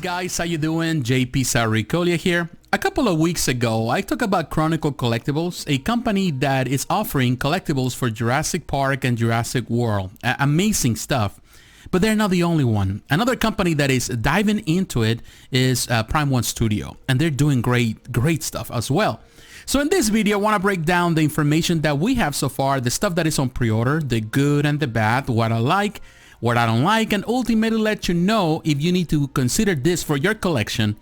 Guys, how you doing? jpsarrireviews here. A couple of weeks ago, I talked about Chronicle Collectibles, a company that is offering collectibles for Jurassic Park and Jurassic World. Amazing stuff. But they're not the only one. Another company that is diving into it is Prime1 Studio, and they're doing great stuff as well. So in this video, I want to break down the information that we have so far, the stuff that is on pre-order, the good and the bad, what I like, what I don't like, and ultimately let you know if you need to consider this for your collection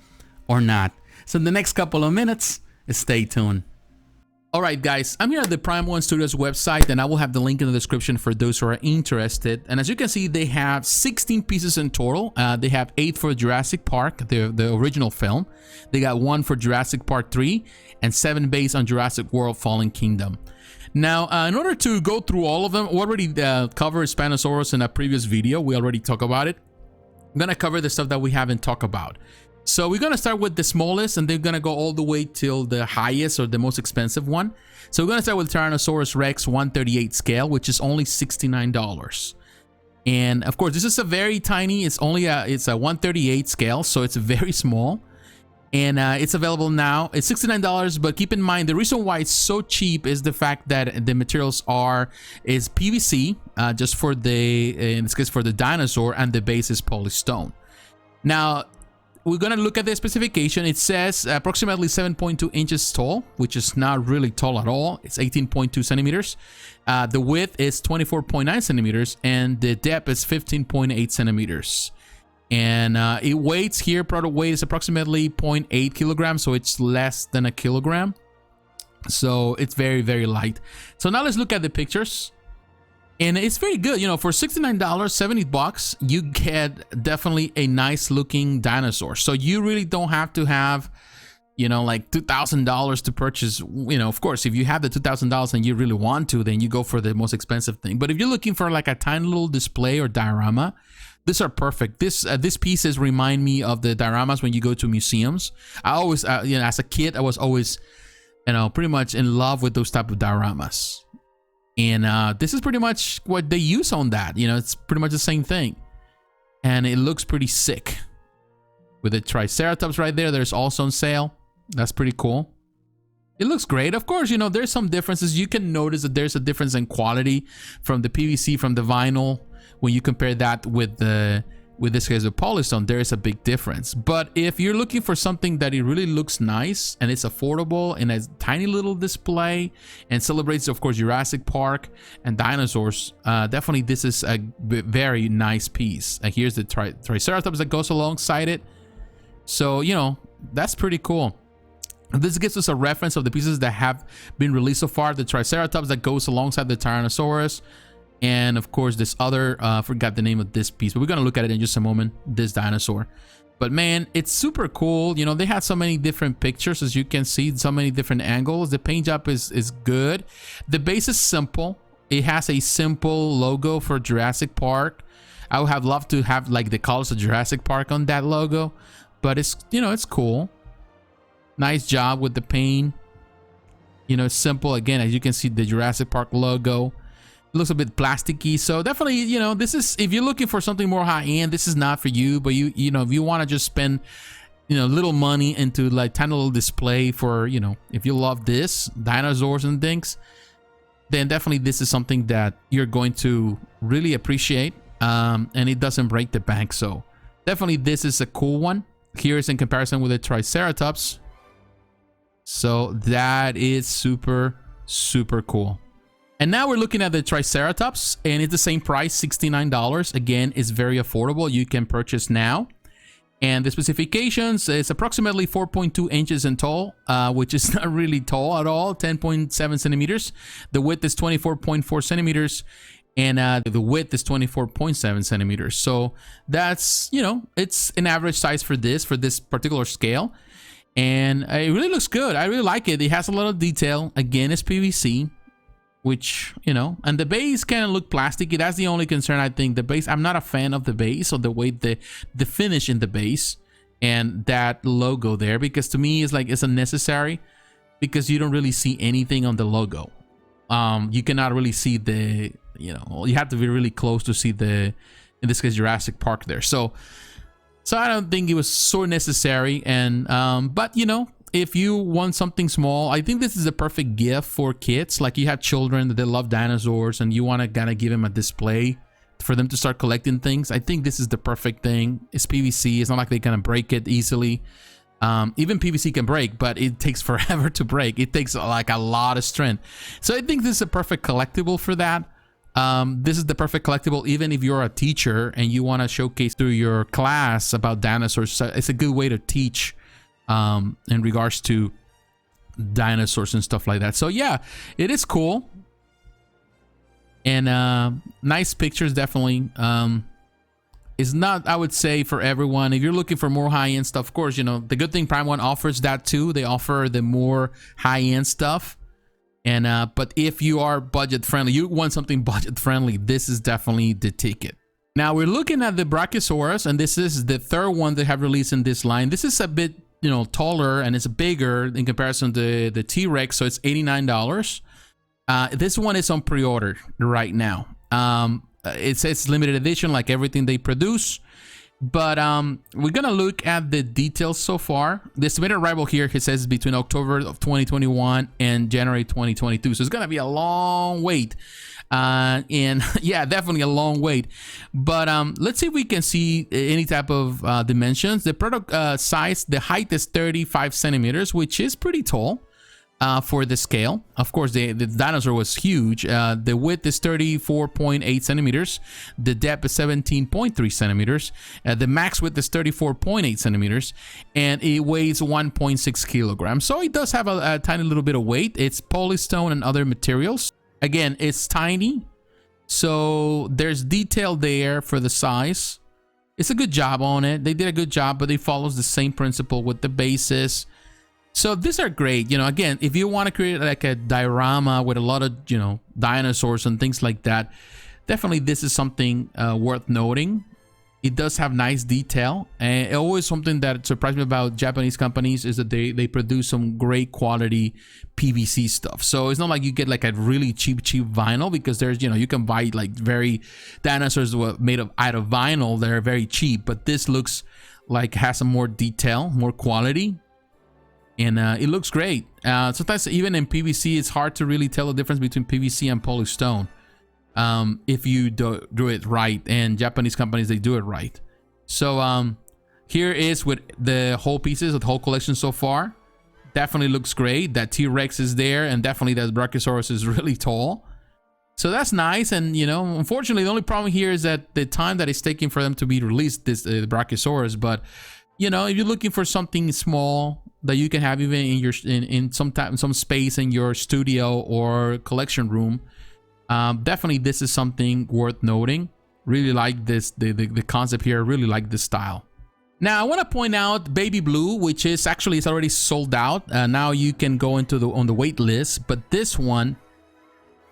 or not. So in the next couple of minutes, stay tuned. Alright guys, I'm here at the Prime1 Studios website, and I will have the link in the description for those who are interested. And as you can see, they have 16 pieces in total. They have 8 for Jurassic Park, the original film. They got 1 for Jurassic Park 3 and 7 based on Jurassic World Fallen Kingdom. Now, in order to go through all of them, we already covered Spinosaurus in a previous video. We already talked about it. I'm going to cover the stuff that we haven't talked about. So we're going to start with the smallest, and they're going to go all the way till the highest or the most expensive one. So we're going to start with Tyrannosaurus Rex 138 scale, which is only $69. And of course, this is a very tiny, it's a 138 scale, so it's very small. And it's available now. It's $69, but keep in mind the reason why it's so cheap is the fact that the materials is PVC, just for in this case for the dinosaur, and the base is polystone. Now we're gonna look at the specification. It says approximately 7.2 inches tall, which is not really tall at all. It's 18.2 centimeters. The width is 24.9 centimeters, and the depth is 15.8 centimeters. And it weighs here, product weight is approximately 0.8 kilograms, so it's less than a kilogram. So it's very light. So now let's look at the pictures. And it's very good, you know, for $69, 70 bucks, you get definitely a nice looking dinosaur. So you really don't have to have, you know, like $2,000 to purchase. You know, of course, if you have the $2,000 and you really want to, then you go for the most expensive thing. But if you're looking for like a tiny little display or diorama, these are perfect. These pieces remind me of the dioramas when you go to museums. I always, you know, as a kid, I was always, you know, pretty much in love with those type of dioramas. And this is pretty much what they use on that. You know, it's pretty much the same thing. And it looks pretty sick. With the Triceratops right there, there's also on sale. That's pretty cool. It looks great. Of course, you know, there's some differences. You can notice that there's a difference in quality from the PVC, from the vinyl. When you compare that with this case of polystone, there is a big difference. But if you're looking for something that it really looks nice and it's affordable and a tiny little display and celebrates, of course, Jurassic Park and dinosaurs, definitely this is a very nice piece. And here's the Triceratops that goes alongside it. So, you know, that's pretty cool. This gives us a reference of the pieces that have been released so far. The Triceratops that goes alongside the Tyrannosaurus. And of course, this other, forgot the name of this piece, but we're going to look at it in just a moment, this dinosaur. But man, it's super cool. You know, they had so many different pictures, as you can see, so many different angles. The paint job is good. The base is simple. It has a simple logo for Jurassic Park. I would have loved to have like the colors of Jurassic Park on that logo, but it's, you know, it's cool. Nice job with the paint. You know, it's simple. Again, as you can see, the Jurassic Park logo. Looks a bit plasticky, so definitely, you know, this is, if you're looking for something more high-end, this is not for you. But you know, if you want to just spend, you know, little money into like tiny little display for, you know, if you love this dinosaurs and things, then definitely this is something that you're going to really appreciate, and it doesn't break the bank. So definitely this is a cool one. Here's in comparison with the Triceratops. So that is super cool. And now we're looking at the Triceratops, and it's the same price, $69. Again, it's very affordable. You can purchase now. And the specifications is approximately 4.2 inches in tall, which is not really tall at all, 10.7 centimeters. The width is 24.4 centimeters, and the width is 24.7 centimeters. So that's, you know, it's an average size for this particular scale. And it really looks good. I really like it. It has a lot of detail. Again, it's PVC. Which, you know, and the base can look plasticky. That's the only concern, I think. The base, I'm not a fan of the base or the way the finish in the base and that logo there, because to me it's like it's unnecessary, because you don't really see anything on the logo. You cannot really see the, you know, you have to be really close to see the, in this case, Jurassic Park there. So So I don't think it was so necessary. And but you know, if you want something small, I think this is a perfect gift for kids. Like you have children that they love dinosaurs and you want to kind of give them a display for them to start collecting things. I think this is the perfect thing. It's PVC. It's not like they can break it easily. Even PVC can break, but it takes forever to break. It takes like a lot of strength. So I think this is a perfect collectible for that. This is the perfect collectible even if you're a teacher and you want to showcase through your class about dinosaurs. So it's a good way to teach in regards to dinosaurs and stuff like that. So yeah, it is cool. And nice pictures, definitely. It's not, I would say, for everyone. If you're looking for more high-end stuff, of course, you know, the good thing Prime1 offers that too. They offer the more high-end stuff. And but if you are budget friendly, you want something budget friendly, this is definitely the ticket. Now we're looking at the Brachiosaurus, and this is the third one they have released in this line. This is a bit, you know, taller and it's bigger in comparison to the T-Rex, so it's $89. This one is on pre-order right now. It says limited edition like everything they produce, but we're gonna look at the details so far. The estimated arrival here, it says between October of 2021 and January 2022, so it's gonna be a long wait. And yeah, definitely a long wait, but let's see if we can see any type of dimensions. The product size, the height is 35 centimeters, which is pretty tall. For the scale. Of course, the dinosaur was huge. The width is 34.8 centimeters. The depth is 17.3 centimeters. The max width is 34.8 centimeters. And it weighs 1.6 kilograms. So it does have a tiny little bit of weight. It's polystone and other materials. Again, it's tiny. So there's detail there for the size. It's a good job on it. They did a good job, but it follows the same principle with the bases. So these are great. You know, again, if you want to create like a diorama with a lot of, you know, dinosaurs and things like that, definitely this is something worth noting. It does have nice detail, and always something that surprised me about Japanese companies is that they produce some great quality PVC stuff. So it's not like you get like a really cheap vinyl, because there's, you know, you can buy like very dinosaurs made out of vinyl. They're very cheap, but this looks like has some more detail, more quality. And it looks great. Sometimes even in PVC, it's hard to really tell the difference between PVC and polystone if you do it right. And Japanese companies, they do it right. So here is with the whole pieces of the whole collection so far. Definitely looks great. That T-Rex is there, and definitely that Brachiosaurus is really tall. So that's nice. And, you know, unfortunately, the only problem here is that the time that it's taking for them to be released, this the Brachiosaurus. But, you know, if you're looking for something small that you can have even in your some space in your studio or collection room, definitely this is something worth noting. Really like this, the concept here. Really like this style. Now I want to point out Baby Blue, which is actually, it's already sold out. Now you can go into on the wait list, but this one,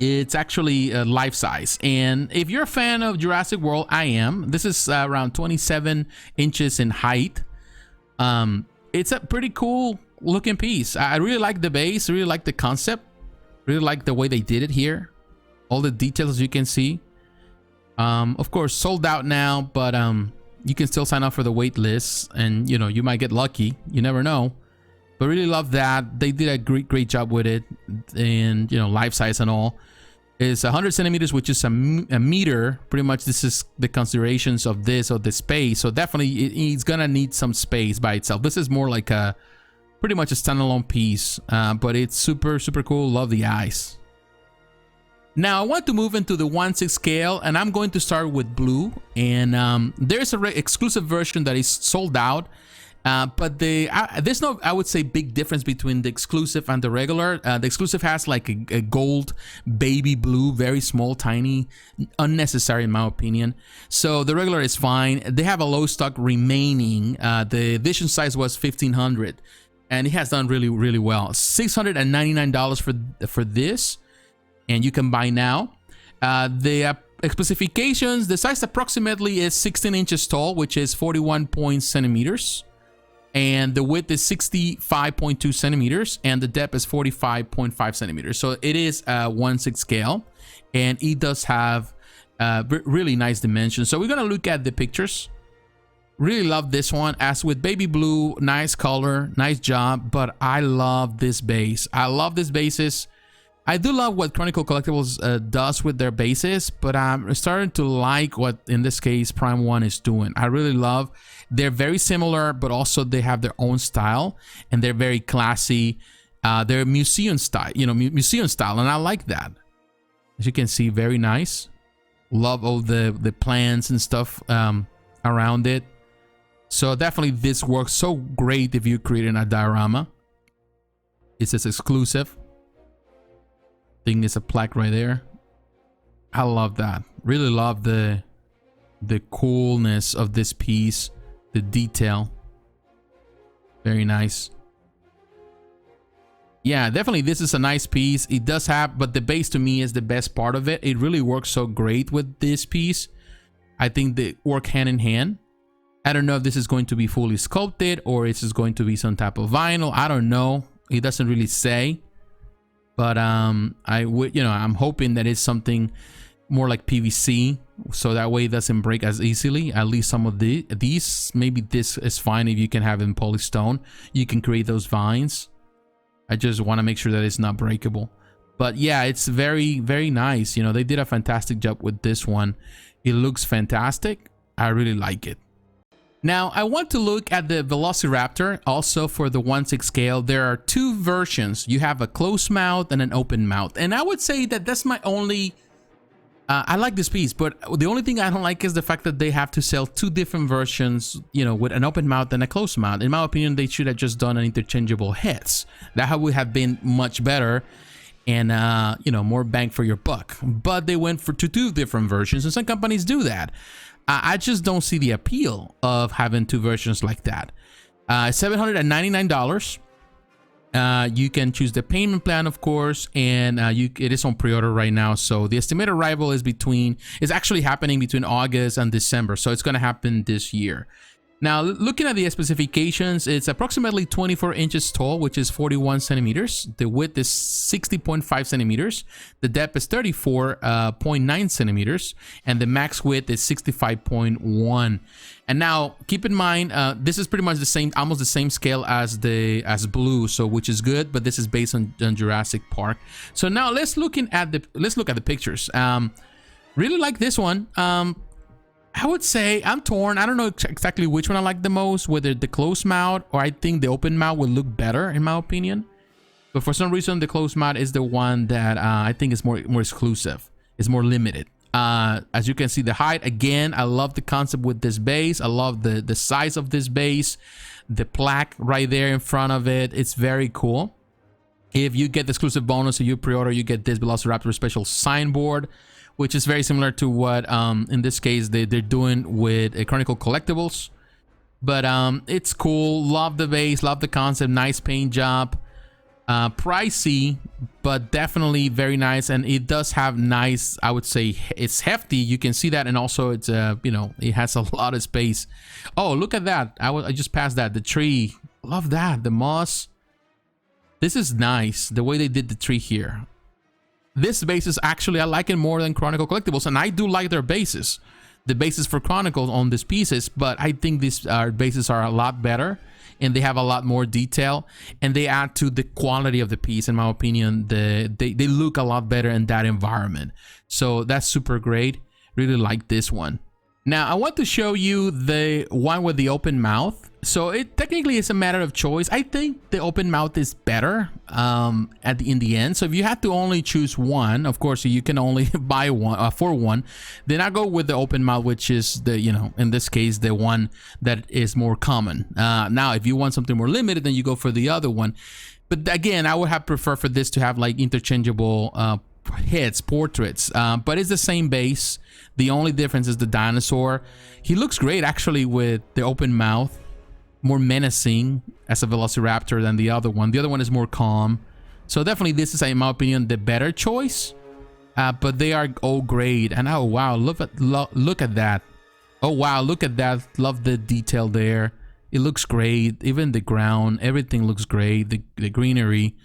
it's actually life size. And if you're a fan of Jurassic World, I am. This is around 27 inches in height. It's a pretty cool looking piece. I really like the base, really like the concept, really like the way they did it here. All the details you can see. Of course, sold out now, but you can still sign up for the wait list, and you know, you might get lucky. You never know. But really love that. They did a great job with it, and you know, life size and all. It's 100 centimeters, which is a meter. Pretty much this is the considerations of this, or the space. So definitely it's gonna need some space by itself. This is more like a pretty much a standalone piece, but it's super cool. Love the eyes. Now I want to move into the 1/6 scale, and I'm going to start with blue. And there's a exclusive version that is sold out. But there's no, I would say, big difference between the exclusive and the regular. The exclusive has like a gold baby blue, very small, tiny, unnecessary in my opinion. So the regular is fine. They have a low stock remaining. The edition size was 1,500, and it has done really well. $699 for this, and you can buy now. The specifications: the size approximately is 16 inches tall, which is 41 centimeters. And the width is 65.2 centimeters, and the depth is 45.5 centimeters. So it is a 1/6 scale, and it does have really nice dimensions. So we're gonna look at the pictures. Really love this one. As with baby blue, nice color, nice job, but I love this base. I love these bases. I do love what Chronicle Collectibles does with their bases, but I'm starting to like what, in this case, Prime1 is doing. I really love, they're very similar, but also they have their own style, and they're very classy. They're museum style, you know, museum style, and I like that. As you can see, very nice. Love all the plants and stuff around it. So definitely this works so great if you're creating a diorama. It says exclusive. I think there's a plaque right there. I love that. Really love the coolness of this piece, the detail. Very nice. Yeah, definitely this is a nice piece. It does have, but the base to me is the best part of it. It really works so great with this piece. I think they work hand in hand. I don't know if this is going to be fully sculpted or this is going to be some type of vinyl. I don't know. It doesn't really say. But I would, you know, I'm hoping that it's something more like PVC, so that way it doesn't break as easily. At least some of these, maybe this is fine if you can have in polystone. You can create those vines. I just want to make sure that it's not breakable. But yeah, it's very, very nice. You know, they did a fantastic job with this one. It looks fantastic. I really like it. Now, I want to look at the Velociraptor, also for the 1/6 scale. There are two versions. You have a closed mouth and an open mouth. And I would say that that's my only... I like this piece, but the only thing I don't like is the fact that they have to sell two different versions, you know, with an open mouth and a closed mouth. In my opinion, they should have just done an interchangeable heads. That would have been much better and, you know, more bang for your buck. But they went for two different versions, and some companies do that. I just don't see the appeal of having two versions like that. $799. You can choose the payment plan, of course, and it is on pre-order right now. So the estimated arrival is actually happening between August and December. So it's going to happen this year. Now, looking at the specifications, it's approximately 24 inches tall, which is 41 centimeters. The width is 60.5 centimeters. The depth is 34.9 centimeters. And the max width is 65.1. And now, keep in mind, this is pretty much the same, almost the same scale as blue, so which is good. But this is based on Jurassic Park. So now let's look at the pictures. Really like this one. I would say I'm torn. I don't know exactly which one I like the most, whether the closed mouth or I think the open mouth would look better in my opinion. But for some reason, the closed mouth is the one that I think is more exclusive. It's more limited. As you can see, the height, again, I love the concept with this base. I love the size of this base. The plaque right there in front of it. It's very cool. If you get the exclusive bonus, so you pre-order, you get this Velociraptor special signboard, which is very similar to what, in this case, they're doing with Chronicle Collectibles. But it's cool. Love the base. Love the concept. Nice paint job. Pricey, but definitely very nice. And it does have nice, I would say, it's hefty. You can see that. And also, it's, you know, it has a lot of space. Oh, look at that. I just passed that. The tree. Love that. The moss. This is nice. The way they did the tree here. This base is actually, I like it more than Chronicle Collectibles, and I do like their bases. The bases for Chronicles on these pieces, but I think these bases are a lot better, and they have a lot more detail, and they add to the quality of the piece. In my opinion, they look a lot better in that environment. So that's super great. Really like this one. Now, I want to show you the one with the open mouth. So it technically is a matter of choice. I think the open mouth is better in the end. So if you had to only choose one, of course, you can only buy one for one. Then I go with the open mouth, which is the, you know, in this case, the one that is more common. Now, if you want something more limited, then you go for the other one. But again, I would have preferred for this to have like interchangeable heads, portraits, but it's the same base. The only difference is the dinosaur. He looks great actually with the open mouth, more menacing as a Velociraptor than the other one. The other one is more calm. So definitely this is, in my opinion, the better choice. But they are all great. And oh wow, look at that. Oh wow, look at that. Love the detail there. It looks great. Even the ground, everything looks great. The greenery.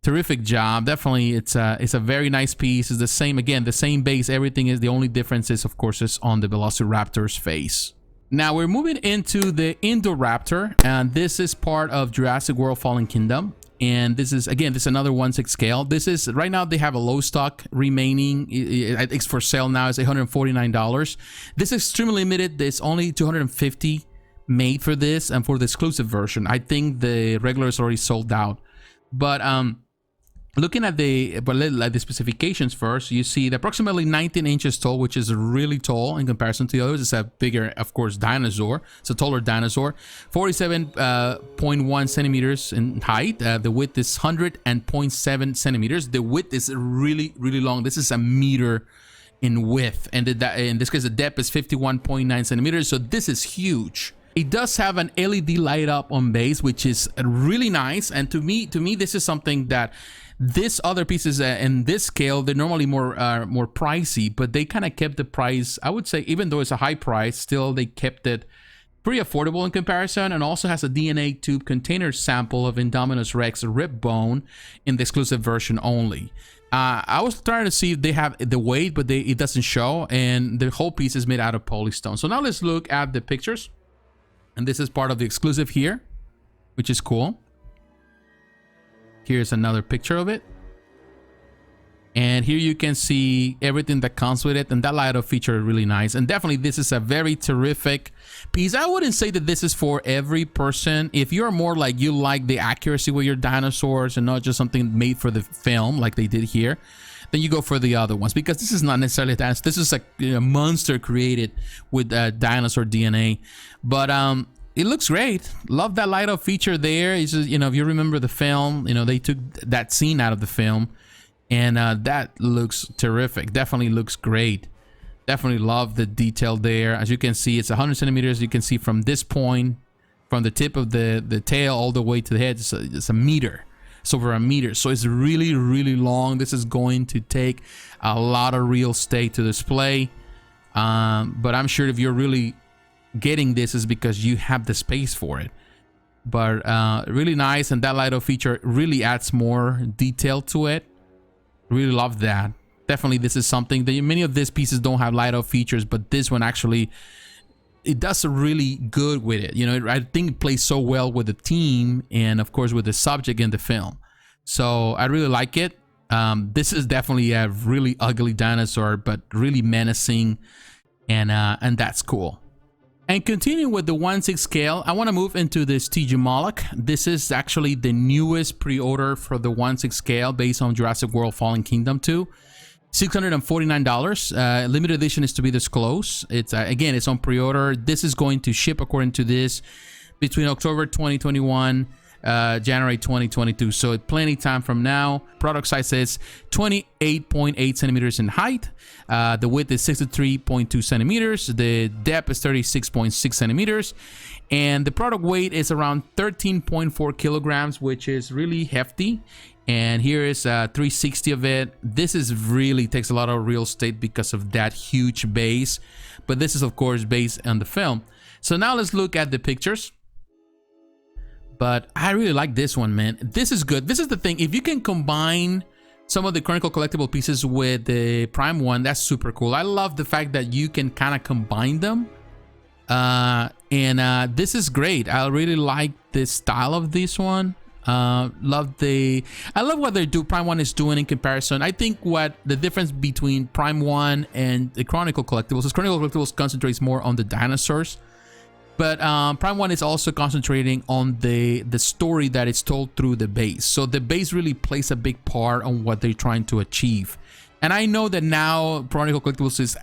Terrific job. Definitely, it's a very nice piece. It's the same, again, the same base. Everything is, the only difference is, of course, is on the Velociraptor's face. Now we're moving into the Indoraptor, and this is part of Jurassic World Fallen Kingdom. And this is, again, this is another 1/6 scale. This is, right now they have a low stock remaining. It's for sale now. It's $149. This is extremely limited. There's only 250 made for this, and for the exclusive version. I think the regular is already sold out. But looking at the specifications first, you see that approximately 19 inches tall, which is really tall in comparison to the others. It's a bigger, of course, dinosaur. It's a taller dinosaur. 47.1 centimeters in height. The width is 100.7 centimeters. The width is really, really long. This is a meter in width, and in this case, the depth is 51.9 centimeters. So this is huge. It does have an LED light up on base, which is really nice. And to me, this is something that this other pieces in this scale, they're normally more pricey, but they kind of kept the price, I would say, even though it's a high price, still they kept it pretty affordable in comparison, and also has a DNA tube container sample of Indominus Rex rib bone in the exclusive version only. I was trying to see if they have the weight, but it doesn't show, and the whole piece is made out of polystone. So now let's look at the pictures, and this is part of the exclusive here, which is cool. Here's another picture of it. And here you can see everything that comes with it, and that light up feature is really nice. And definitely this is a very terrific piece. I wouldn't say that this is for every person. If you're more like, you like the accuracy with your dinosaurs and not just something made for the film like they did here, then you go for the other ones, because this is not necessarily a dinosaur. This is a monster created with dinosaur DNA. But it looks great. Love that light up feature there. It's just, if you remember the film, they took that scene out of the film, and that looks terrific. Definitely looks great. Definitely love the detail there. As you can see, it's 100 centimeters. You can see from this point, from the tip of the tail all the way to the head, it's a meter. It's over a meter. So it's really, really long. This is going to take a lot of real estate to display. But I'm sure if you're really getting this is because you have the space for it. But really nice, and that light up feature really adds more detail to it. Really love that. Definitely this is something that many of these pieces don't have light up features, but this one actually, it does really good with it. I think it plays so well with the theme, and of course with the subject in the film. So I really like it. This is definitely a really ugly dinosaur, but really menacing, and that's cool. And continuing with the 1/6 scale, I want to move into this TG Moloch. This is actually the newest pre-order for the 1/6 scale based on Jurassic World Fallen Kingdom 2. $649. Limited edition is to be disclosed. It's again, it's on pre-order. This is going to ship, according to this, between October 2021 January 2022, so plenty time from now. Product size is 28.8 centimeters in height. The width is 63.2 centimeters. The depth is 36.6 centimeters, and the product weight is around 13.4 kilograms, which is really hefty. And here is 360 of it. This is really takes a lot of real estate because of that huge base, but this is of course based on the film. So now let's look at the pictures. But I really like this one, man. This is good. This is the thing. If you can combine some of the Chronicle collectible pieces with the Prime 1, that's super cool. I love the fact that you can kind of combine them. This is great. I really like the style of this one. I love what Prime 1 is doing in comparison. I think what the difference between Prime 1 and the Chronicle collectibles is Chronicle collectibles concentrates more on the dinosaurs. But Prime 1 is also concentrating on the story that is told through the base. So the base really plays a big part on what they're trying to achieve. And I know that now Chronicle Collectibles is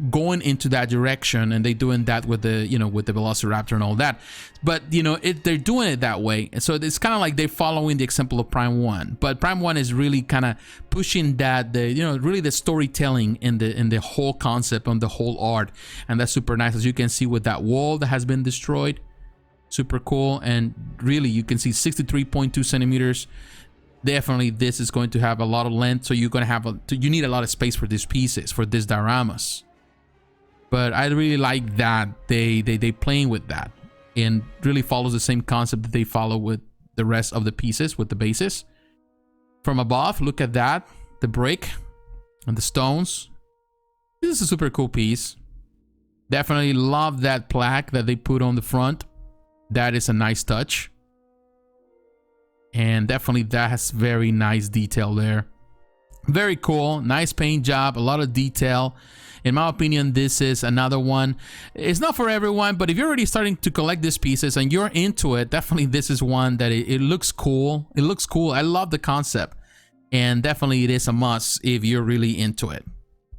going into that direction, and they're doing that with the, with the Velociraptor and all that. But, they're doing it that way. So it's kind of like they're following the example of Prime 1. But Prime 1 is really kind of pushing that, really the storytelling in the whole concept, on the whole art. And that's super nice, as you can see with that wall that has been destroyed. Super cool. And really, you can see 63.2 centimeters. Definitely this is going to have a lot of length, so you're going to have you need a lot of space for these pieces, for these dioramas. But I really like that they playing with that, and really follows the same concept that they follow with the rest of the pieces, with the bases. From above, look at that, the brick and the stones. This is a super cool piece. Definitely love that plaque that they put on the front. That is a nice touch. And definitely that has very nice detail there. Very cool. Nice paint job. A lot of detail. In my opinion, this is another one. It's not for everyone, but if you're already starting to collect these pieces and you're into it, definitely this is one that it looks cool. It looks cool. I love the concept. And definitely it is a must if you're really into it.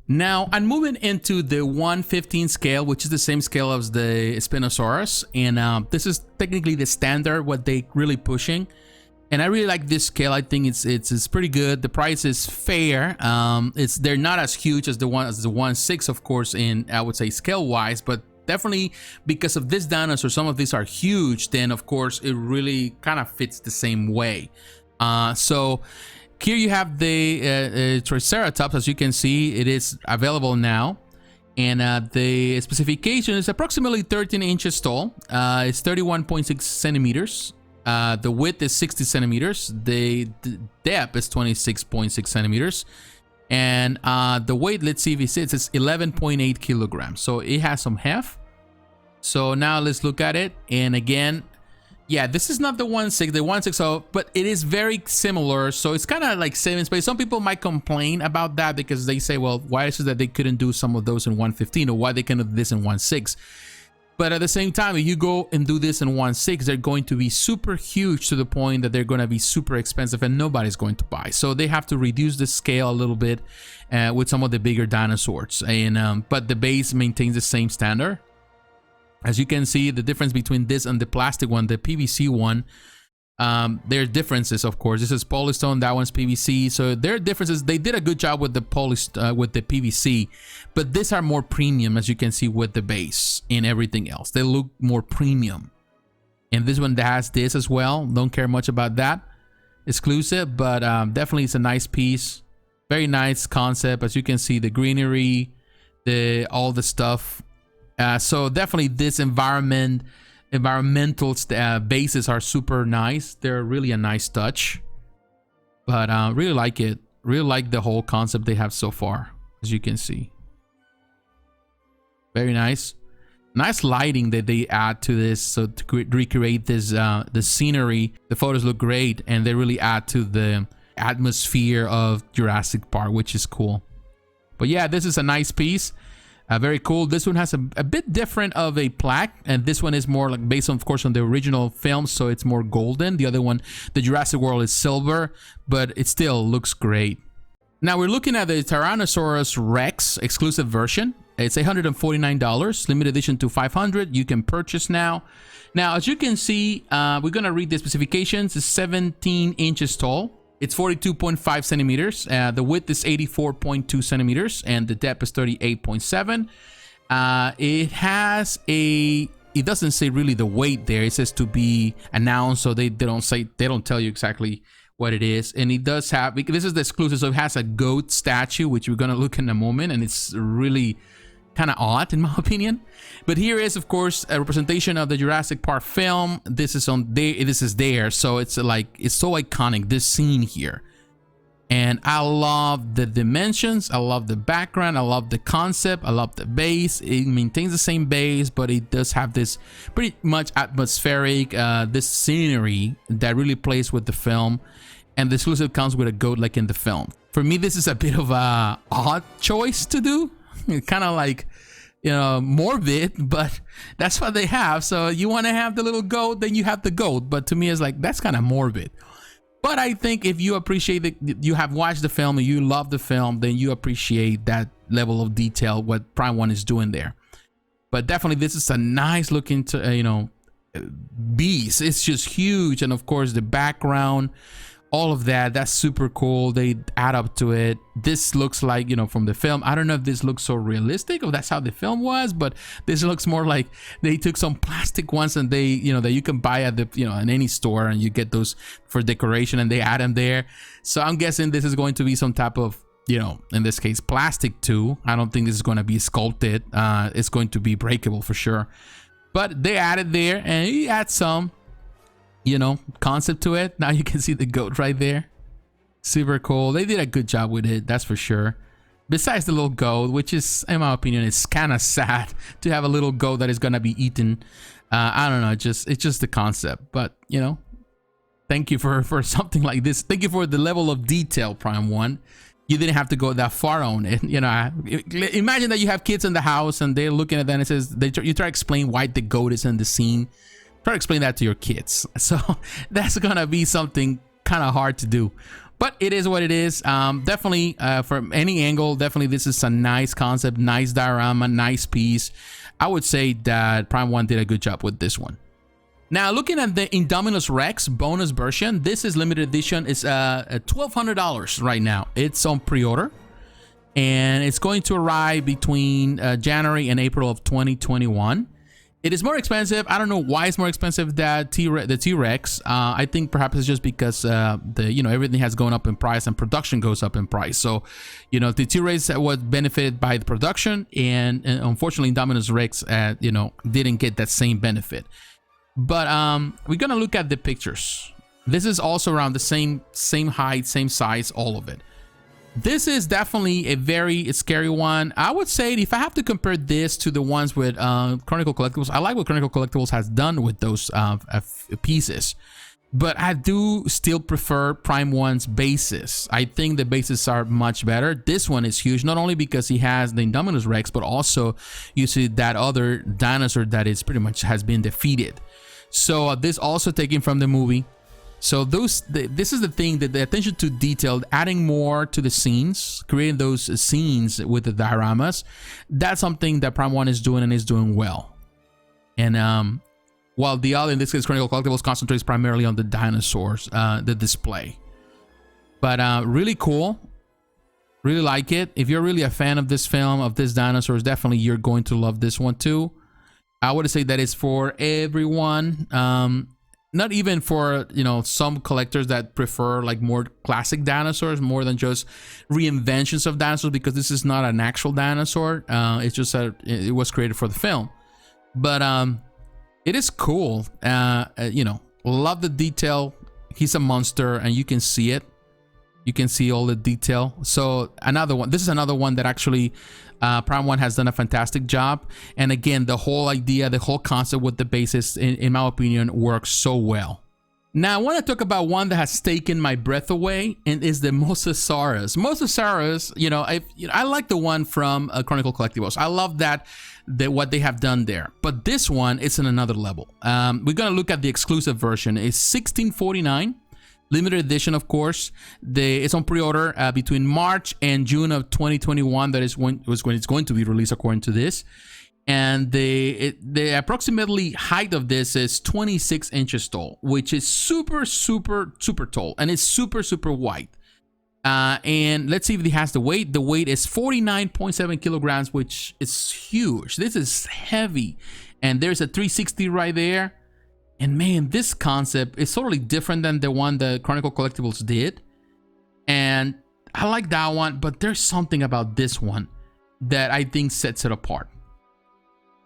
Now, I'm moving into the 1/15 scale, which is the same scale as the Spinosaurus. And this is technically the standard, what they really pushing. And I really like this scale. I think it's pretty good. The price is fair. They're not as huge as the 1/6, of course, in I would say scale wise, but definitely because of this dinosaur, some of these are huge. Then of course it really kind of fits the same way. So here you have the Triceratops. As you can see, it is available now. And the specification is approximately 13 inches tall. It's 31.6 centimeters. The width is 60 centimeters. The depth is 26.6 centimeters. And the weight, let's see if it sits, it's 11.8 kilograms. So it has some heft. So now let's look at it. And again, yeah, this is not the 1/6, the 1/6, but it is very similar. So it's kind of like saving space. Some people might complain about that because they say, well, why is it that they couldn't do some of those in 1/15, or why they can do this in 1/6? But at the same time, if you go and do this in 1/6, they're going to be super huge to the point that they're going to be super expensive and nobody's going to buy. So they have to reduce the scale a little bit with some of the bigger dinosaurs. And but the base maintains the same standard. As you can see, the difference between this and the plastic one, the PVC one, there are differences, of course. This is polystone, that one's PVC. So there are differences. They did a good job with the PVC, but these are more premium, as you can see, with the base and everything else. They look more premium. And this one that has this as well. Don't care much about that. Exclusive, but definitely it's a nice piece. Very nice concept. As you can see, the greenery, all the stuff. So definitely this environmental bases are super nice. They're really a nice touch, but really like it. Really like the whole concept they have so far, as you can see. Very nice. Nice lighting that they add to this, so to recreate this the scenery. The photos look great, and they really add to the atmosphere of Jurassic Park, which is cool. But yeah, this is a nice piece. Very cool. This one has a bit different of a plaque, and this one is more like based on, of course, on the original film, so it's more golden. The other one, the Jurassic World, is silver, but it still looks great. Now we're looking at the Tyrannosaurus Rex exclusive version. It's $149, limited edition to 500. You can purchase now. Now, as you can see, we're gonna read the specifications. It's 17 inches tall. It's 42.5 centimeters. The width is 84.2 centimeters, and the depth is 38.7. It has a. It doesn't say really the weight there. It says to be announced, so they don't tell you exactly what it is. And it does have. This is the exclusive, so it has a goat statue, which we're gonna look in a moment, and it's really kind of odd in my opinion. But here is, of course, a representation of the Jurassic Park film. This is on there. This is there, so it's like it's so iconic, this scene here. And I love the dimensions, I love the background, I love the concept, I love the base. It maintains the same base, but it does have this pretty much atmospheric this scenery that really plays with the film. And the exclusive comes with a goat like in the film. For me, this is a bit of a odd choice to do. Kind of like, you know, morbid, but that's what they have. So you want to have the little goat, then you have the goat. But to me, it's like, that's kind of morbid. But I think if you appreciate that, you have watched the film and you love the film, then you appreciate that level of detail what Prime1 is doing there. But definitely, this is a nice looking, you know, beast. It's just huge, and of course the background. All of that's super cool. They add up to it. This looks like, you know, from the film. I don't know if this looks so realistic or that's how the film was, but this looks more like they took some plastic ones and they, you know, that you can buy at the, you know, in any store, and you get those for decoration, and they add them there. So I'm guessing this is going to be some type of, you know, in this case, plastic too. I don't think this is going to be sculpted. It's going to be breakable for sure. But they added there, and you add some, you know, concept to it. Now you can see the goat right there. Super cool. They did a good job with it, that's for sure. Besides the little goat, which is, in my opinion, it's kind of sad to have a little goat that is gonna be eaten. I don't know, it's just the concept. But you know, thank you for something like this. Thank you for the level of detail, Prime1. You didn't have to go that far on it. You know, imagine that you have kids in the house and they're looking at that and it says you try to explain why the goat is in the scene. Try to explain that to your kids. So that's gonna be something kind of hard to do. But it is what it is. Definitely, from any angle, definitely this is a nice concept, nice diorama, nice piece. I would say that Prime1 did a good job with this one. Now, looking at the Indominus Rex bonus version, this is limited edition. It's $1,200 right now. It's on pre-order, and it's going to arrive between January and April of 2021. It is more expensive. I don't know why it's more expensive than the T-Rex. I think perhaps it's just because everything has gone up in price and production goes up in price. So, you know, the T-Rex was benefited by the production, and unfortunately, Indominus Rex, didn't get that same benefit. But we're gonna look at the pictures. This is also around the same height, same size, all of it. This is definitely a very scary one. I would say if I have to compare this to the ones with Chronicle Collectibles, I like what Chronicle Collectibles has done with those pieces. But I do still prefer Prime1's bases. I think the bases are much better. This one is huge, not only because he has the Indominus Rex, but also you see that other dinosaur that is pretty much has been defeated. So this also taken from the movie. So this is the thing, that the attention to detail, adding more to the scenes, creating those scenes with the dioramas. That's something that Prime1 is doing and is doing well. And while the other, in this case, Chronicle Collectibles, concentrates primarily on the dinosaurs, the display. But really cool. Really like it. If you're really a fan of this film, of this dinosaurs, definitely you're going to love this one too. I would say that it's for everyone. Not even for, you know, some collectors that prefer like more classic dinosaurs more than just reinventions of dinosaurs, because this is not an actual dinosaur. It's just it was created for the film. But it is cool. Love the detail. He's a monster and you can see it. You can see all the detail. So another one, this is another one that actually Prime1 has done a fantastic job. And again, the whole idea, the whole concept with the bases, in my opinion, works so well. Now, I want to talk about one that has taken my breath away, and is the Mosasaurus. Mosasaurus, I like the one from Chronicle Collectibles. I love what they have done there. But this one is in another level. We're going to look at the exclusive version. It's $16.49. Limited edition, of course. It's on pre-order between March and June of 2021. That is when it's going to be released, according to this. And the approximately height of this is 26 inches tall, which is super, super, super tall, and it's super, super wide. And let's see if it has the weight. The weight is 49.7 kilograms, which is huge. This is heavy, and there's a 360 right there. And man, this concept is totally different than the one that Chronicle Collectibles did. And I like that one, but there's something about this one that I think sets it apart.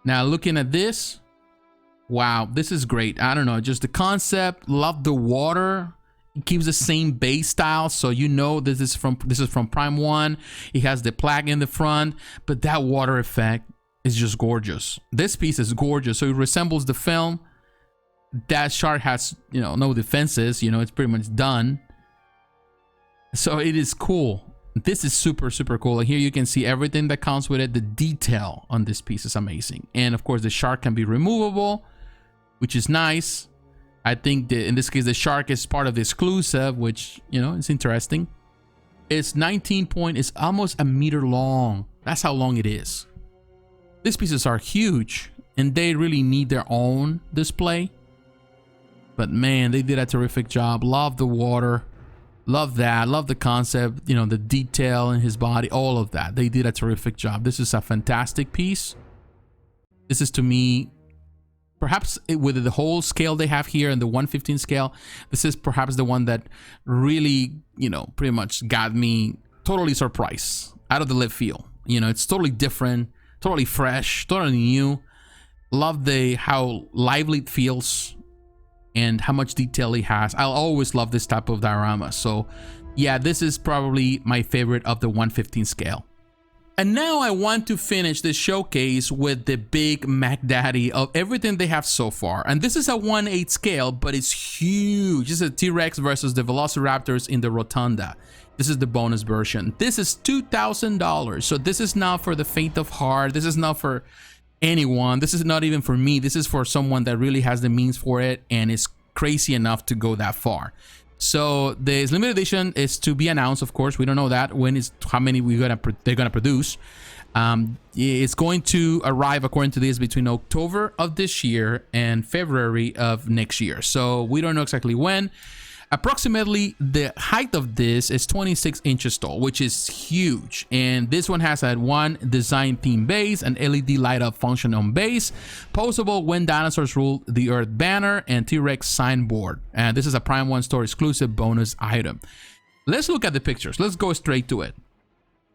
Now, looking at this, wow, this is great. I don't know, just the concept, love the water. It keeps the same base style, so you know this is from Prime1. It has the plaque in the front, but that water effect is just gorgeous. This piece is gorgeous, so it resembles the film. That shark has, no defenses, it's pretty much done. So it is cool. This is super, super cool. And here you can see everything that comes with it. The detail on this piece is amazing. And of course, the shark can be removable, which is nice. I think that in this case, the shark is part of the exclusive, which, it's interesting. It's it's almost a meter long. That's how long it is. These pieces are huge, and they really need their own display. But man, they did a terrific job. Love the water. Love that. Love the concept, the detail in his body, all of that. They did a terrific job. This is a fantastic piece. This is, to me, perhaps with the whole scale they have here and the 1/15 scale, this is perhaps the one that really, pretty much got me totally surprised, out of the left field. It's totally different, totally fresh, totally new. Love how lively it feels and how much detail it has. I'll always love this type of diorama. So yeah, this is probably my favorite of the 1/15 scale. And now I want to finish this showcase with the big Mac Daddy of everything they have so far. And this is a 1/8 scale, but it's huge. This is a T-Rex versus the Velociraptors in the Rotunda. This is the bonus version. This is $2,000. So this is not for the faint of heart. This is not for anyone. This is not even for me. This is for someone that really has the means for it and is crazy enough to go that far. So this limited edition is to be announced. Of course, we don't know that when is how many they're gonna produce. It's going to arrive, according to this, between October of this year and February of next year. So we don't know exactly when. Approximately the height of this is 26 inches tall, which is huge. And this one has a one design theme base, an LED light up function on base, posable when dinosaurs rule the earth banner, and T-Rex signboard. And this is a Prime 1 store exclusive bonus item. Let's look at the pictures. Let's go straight to it,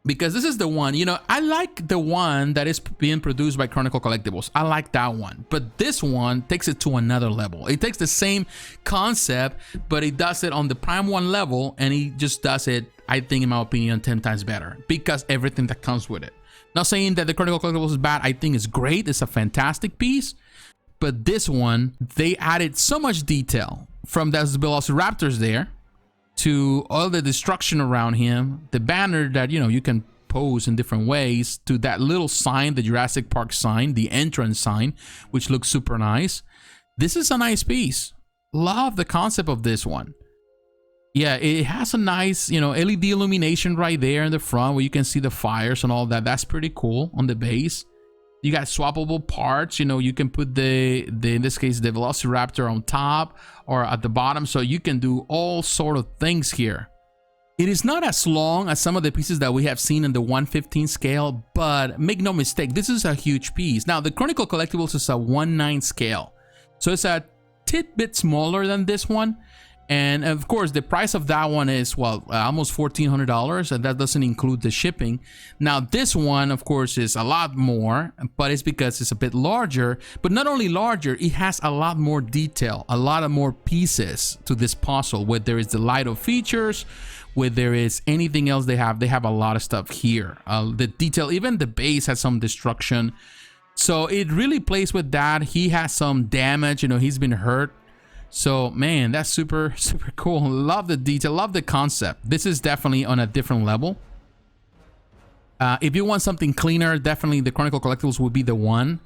because this is the one, you know, I like the one that is being produced by Chronicle Collectibles. I like that one, but this one takes it to another level. It takes the same concept, but it does it on the Prime 1 level, and he just does it, I think, in my opinion, 10 times better, because everything that comes with it. Not saying that the Chronicle Collectibles is bad. I think it's great. It's a fantastic piece, but this one, they added so much detail from those Velociraptors there, to all the destruction around him, the banner that, you know, you can pose in different ways, to that little sign, the Jurassic Park sign, the entrance sign, which looks super nice. This is a nice piece. Love the concept of this one. Yeah, it has a nice, you know, LED illumination right there in the front where you can see the fires and all that. That's pretty cool on the base. You got swappable parts, you know, you can put the in this case, the Velociraptor on top or at the bottom, so you can do all sort of things here. It is not as long as some of the pieces that we have seen in the 1/15 scale, but make no mistake, this is a huge piece. Now, the Chronicle Collectibles is a 1/9 scale, so it's a tidbit smaller than this one. And of course, the price of that one is, well, almost $1,400, and that doesn't include the shipping. Now, this one, of course, is a lot more, but it's because it's a bit larger. But not only larger, it has a lot more detail, a lot of more pieces to this puzzle. Where there is the light of features, where there is anything else they have a a lot of stuff here. The detail, even the base has some destruction. So it really plays with that. He has some damage, you know, he's been hurt. So, man, that's super, super cool. Love the detail, love the concept. This is definitely on a different level. If you want something cleaner, definitely the Chronicle Collectibles would be the one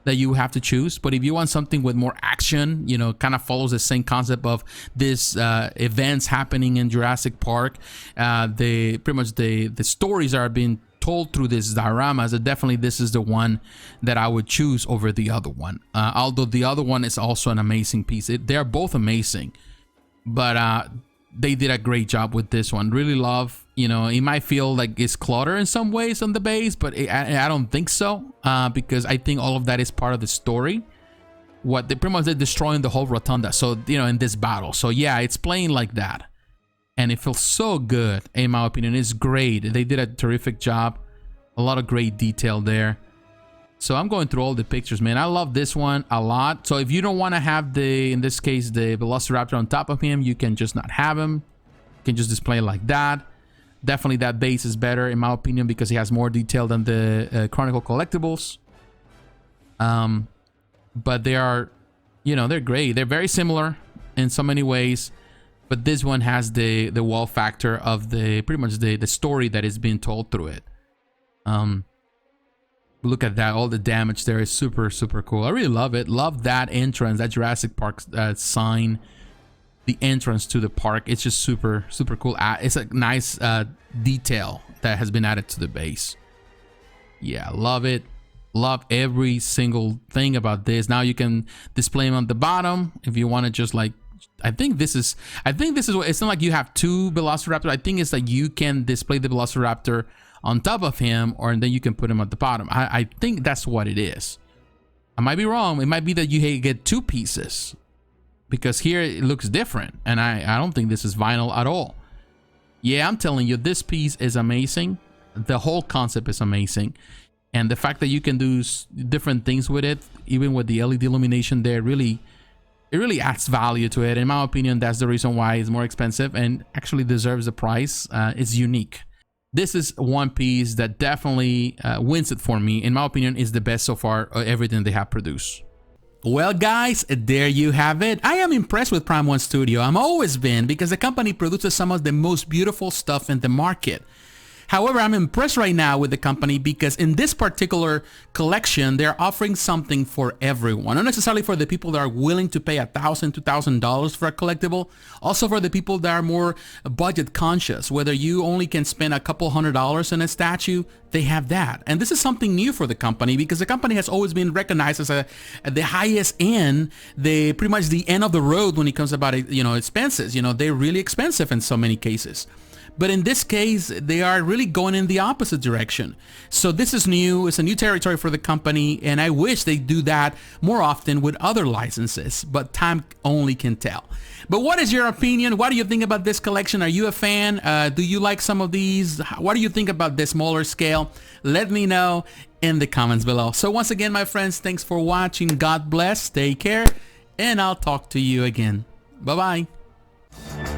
that you have to choose. But if you want something with more action, you know, kind of follows the same concept of this events happening in Jurassic Park. Pretty much the stories are being told through this dioramas, and definitely this is the one that I would choose over the other one. Although the other one is also an amazing piece. They're both amazing, but they did a great job with this one. Really love, you know, it might feel like it's clutter in some ways on the base, but I don't think so, because I think all of that is part of the story. What they pretty much, they're destroying the whole Rotunda, so, you know, in this battle. So yeah, it's playing like that. And it feels so good, in my opinion. It's great. They did a terrific job. A lot of great detail there. So I'm going through all the pictures, man. I love this one a lot. So if you don't want to have the, in this case, the Velociraptor on top of him, you can just not have him. You can just display it like that. Definitely that base is better, in my opinion, because he has more detail than the Chronicle Collectibles. But they are, you know, they're great. They're very similar in so many ways. But this one has the wow factor of the pretty much the story that is being told through it. Look at that, all the damage there is super, super cool. I really love it. Love that entrance, that Jurassic Park sign, the entrance to the park. It's just super, super cool. It's a nice detail that has been added to the base. Yeah, love it. Love every single thing about this. Now you can display them on the bottom if you want to just like, I think this is what, it's not like you have two Velociraptor. I think it's like you can display the Velociraptor on top of him, or then you can put him at the bottom. I think that's what it is. I might be wrong. It might be that you get two pieces, because here it looks different, and I don't think this is vinyl at all. Yeah, I'm telling you, this piece is amazing. The whole concept is amazing, and the fact that you can do different things with it, even with the LED illumination there, really, it really adds value to it. In my opinion, that's the reason why it's more expensive and actually deserves the price. It's unique. this is one piece that definitely wins it for me. In my opinion, is the best so far, everything they have produced. Well, guys, there you have it. I am impressed with Prime1 Studio. I'm always been, because the company produces some of the most beautiful stuff in the market. However, I'm impressed right now with the company because in this particular collection, they're offering something for everyone. Not necessarily for the people that are willing to pay $1,000, $2,000 for a collectible. Also for the people that are more budget conscious, whether you only can spend a couple $100s on a statue, they have that. And this is something new for the company because the company has always been recognized as the highest end, pretty much the end of the road when it comes about, expenses. They're really expensive in so many cases. But in this case, they are really going in the opposite direction. So this is new. It's a new territory for the company, and I wish they do that more often with other licenses, but time only can tell. But what is your opinion? What do you think about this collection? Are you a fan? Do you like some of these? What do you think about the smaller scale? Let me know in the comments below. So once again, my friends, thanks for watching. God bless, take care, and I'll talk to you again. Bye-bye.